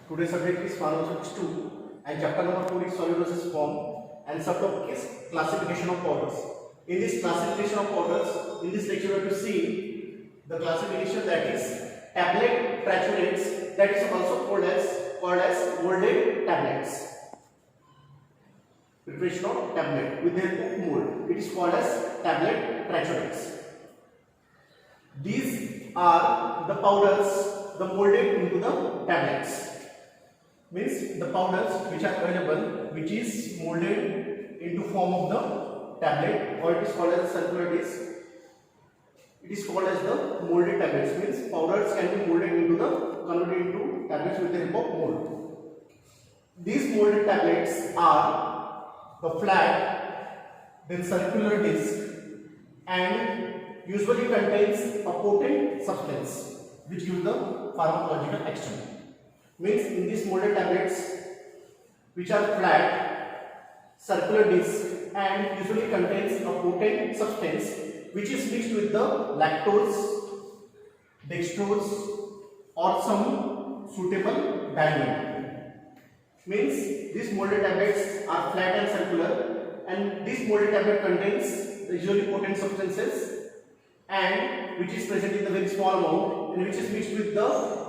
Today's subject is pharmaceutics 2 and chapter number 4 is solid dosage form and subtopic is classification of powders. In this classification of powders, in this lecture we have to see the classification that is tablet triturates, that is also called as molded tablets. Preparation of tablet with the help of mold. It is called as tablet triturates. These are the powders the molded into the tablets. Means the powders which are available, which is molded into form of the tablet, or it is called as circular disc. It is called as the molded tablets. Means powders can be molded into converted into tablets with the help of mold. These molded tablets are the flat, then circular disc, and usually contains a potent substance which gives the pharmacological action. Means in these molded tablets, which are flat, circular disc, and usually contains a potent substance which is mixed with the lactose, dextrose, or some suitable diluent. Means these molded tablets are flat and circular, and this molded tablet contains usually potent substances and which is present in the very small amount and which is mixed with the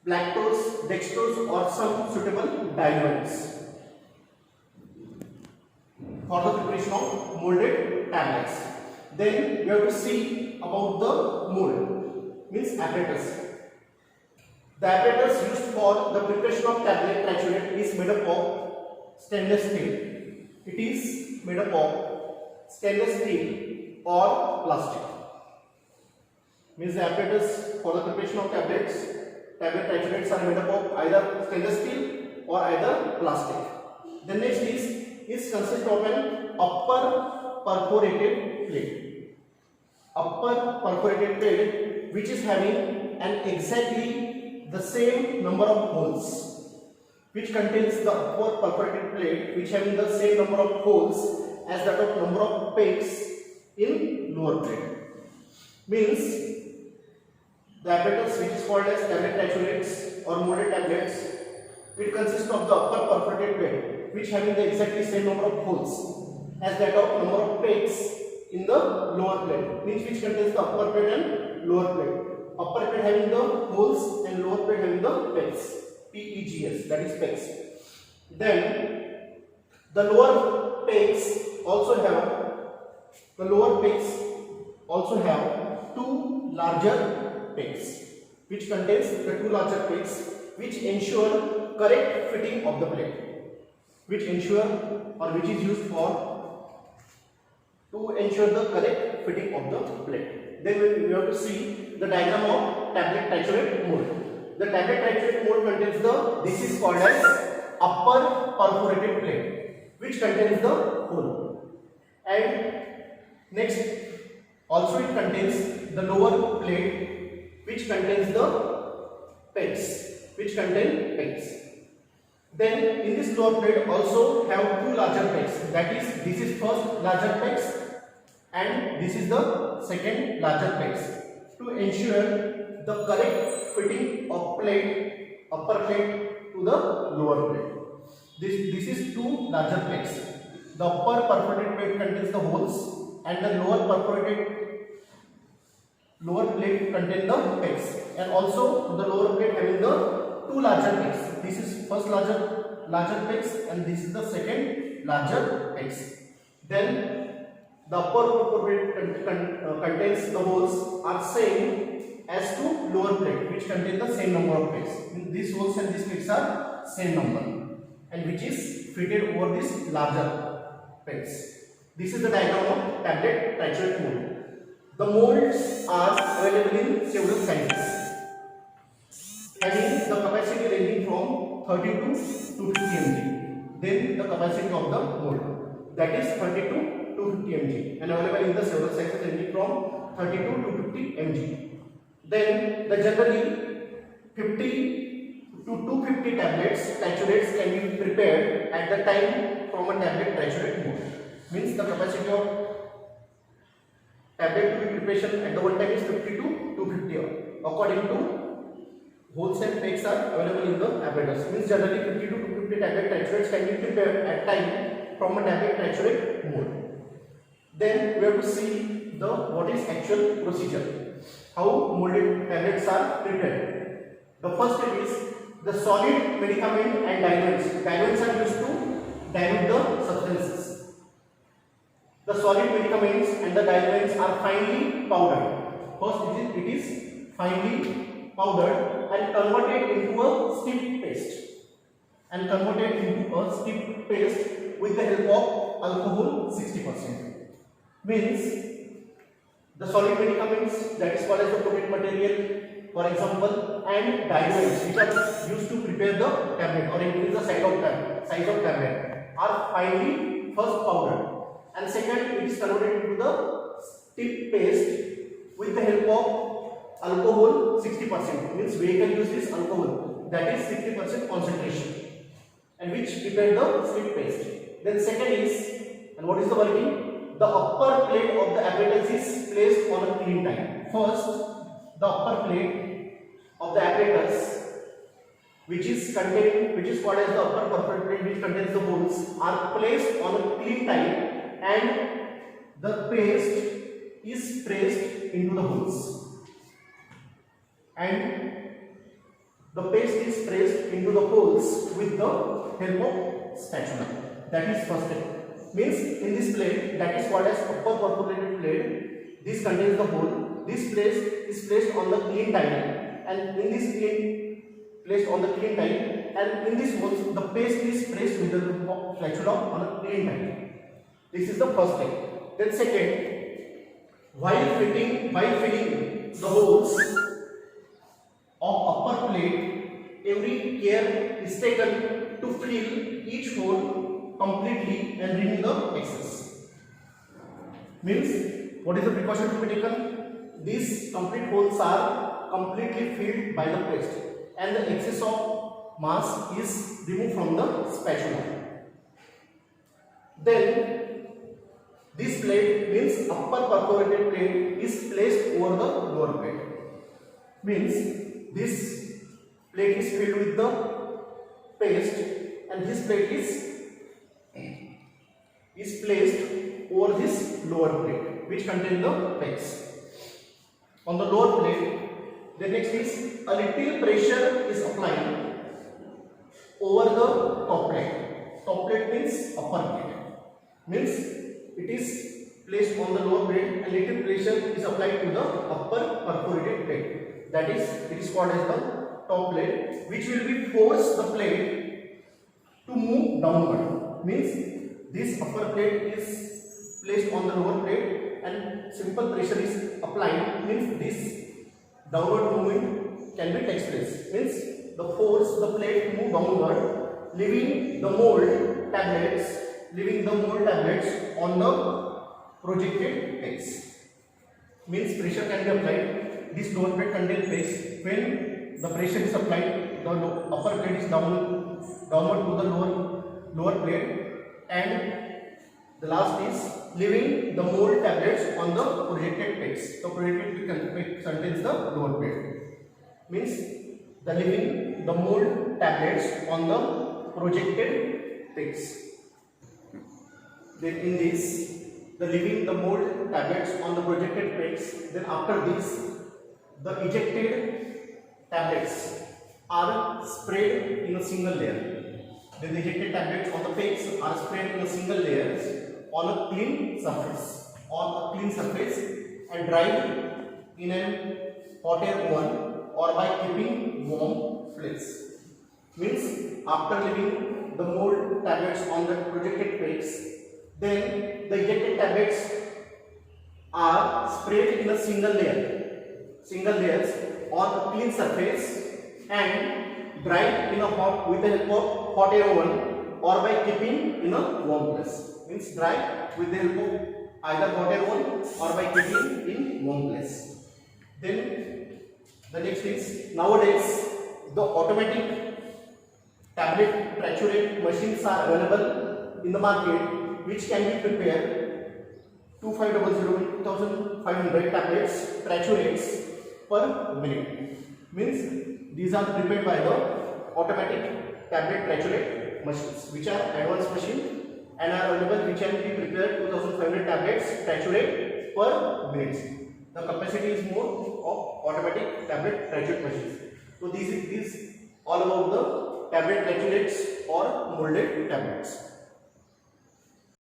lactose, dextrose, or some suitable diluents for the preparation of molded tablets. Then we have to see about the mold, means apparatus. The apparatus used for the preparation of tablet triturate is made up of stainless steel. It is made up of stainless steel or plastic. Means the apparatus for the preparation of tablet triturates are made up of either stainless steel or either plastic. The next is consist of an upper perforated plate. Upper perforated plate which is having an exactly the same number of holes, which contains the upper perforated plate which having the same number of holes as that of number of pegs in lower plate. Means the apparatus which is called as tablet triturates or molded tablets, it consists of the upper perforated plate which having the exactly same number of holes as that of number of pegs in the lower plate, means which contains the upper plate and lower plate. Upper plate having the holes and lower plate having the pegs, PEGs, that is pegs. Then the lower pegs also have two larger pegs, which contains the two larger pegs which ensure correct fitting of the plate, which ensure or which is used for to ensure the correct fitting of the plate. Then we have to see the diagram of tablet triturate mold. The tablet triturate mold contains this is called as upper perforated plate which contains the hole, and next also it contains the lower plate which contains the pegs, which contain pegs. Then in this lower plate also have two larger pegs, that is this is first larger pegs and this is the second larger pegs, to ensure the correct fitting of plate, upper plate to the lower plate. This is two larger pegs. The upper perforated plate contains the holes and the lower plate contains the pegs, and also the lower plate having the two larger pegs. This is first larger pegs and this is the second larger pegs. Then the upper plate contains the holes are same as to lower plate which contain the same number of pegs. These holes and these pegs are same number and which is fitted over this larger pegs. This is the diagram of tablet triturate mold. The molds are available in several sizes, having the capacity ranging from 32 to 50 mg. Then the capacity of the mold, that is 32 to 50 mg, and available in the several sizes ranging from 32 to 50 mg. Then the generally 50 to 250 tablets triturates can be prepared at the time from a tablet triturate mold. Means the capacity of tablet to be preparation at the one time is 50 to 250 according to wholesale packs are available in the apparatus. Means generally 50 to 250 tablet trichurates can be prepared at time from a tablet trichurate mold. Then we have to see the what is actual procedure, how molded tablets are prepared. The first step is the solid medicament and diluents. Diluents are used to dilute the substances. The solid medicaments and the diluents are finely powdered. First it is finely powdered and converted into a stiff paste. With the help of alcohol 60%. Means the solid medicaments, that is called as the coated material, for example, and diluents which are used to prepare the tablet or increase the size of tablet are finely first powdered, and second it is converted into the stiff paste with the help of alcohol 60%. Means vehicle use this alcohol, that is 60% concentration, and which prepare the stiff paste. Then second is, and what is the working? The upper plate of the apparatus is placed on a clean time. First, the upper plate of the apparatus, which is called as the upper perforated plate, which contains the holes, are placed on a clean time, and the paste is pressed into the holes. And the paste is pressed into the holes with the help of spatula. That is first step. Means in this plate, that is called as upper perforated plate, this contains the hole. This place is placed on the clean tile, and in this placed on the clean tile, and in this holes the paste is pressed with the spatula on a clean tile. This is the first step. Then second, while filling the holes of upper plate, every care is taken to fill each hole completely and remove the excess. Means what is the precaution to be taken? These complete holes are completely filled by the paste, and the excess of mass is removed from the spatula. Then this plate, means upper perforated plate, is placed over the lower plate. Means this plate is filled with the paste, and this plate is placed over this lower plate, which contains the paste. On the lower plate, the next is a little pressure is applied over the top plate. Top plate means upper plate. Means it is placed on the lower plate, and little pressure is applied to the upper perforated plate. That is, it is called as the top plate, which will be force the plate to move downward. Means this upper plate is placed on the lower plate and simple pressure is applied. Means this downward movement can be takes place. Means the force the plate move downward, leaving the mold tablets on the projected pegs. Means pressure can be applied. This lower plate contains pegs. When the pressure is applied, the upper plate is downward to the lower plate, and the last is leaving the mold tablets on the projected pegs. The projected peg contains the lower plate. Means the leaving the mold tablets on the projected pegs. Then in this, the leaving the mold tablets on the projected pegs. Then after this, the ejected tablets are spread in a single layer. Then the ejected tablets on the pegs are spread in a single layer on a clean surface, and dried in a hot air oven or by keeping warm place. Means after leaving the mold tablets on the projected pegs, then the ejected tablets are spread in a single layers on a clean surface and dried in a with the help of hot air oven or by keeping in a warm place. Means dry with the help of either hot air oven or by keeping in warm place. Then the next is, nowadays the automatic tablet trichurate machines are available in the market, which can be prepared 2500 tablets triturates per minute. Means these are prepared by the automatic tablet triturate machines, which are advanced machine and are available, which can be prepared 2500 tablets triturate per minute. The capacity is more of automatic tablet triturate machines. So this is all about the tablet triturates or molded tablets.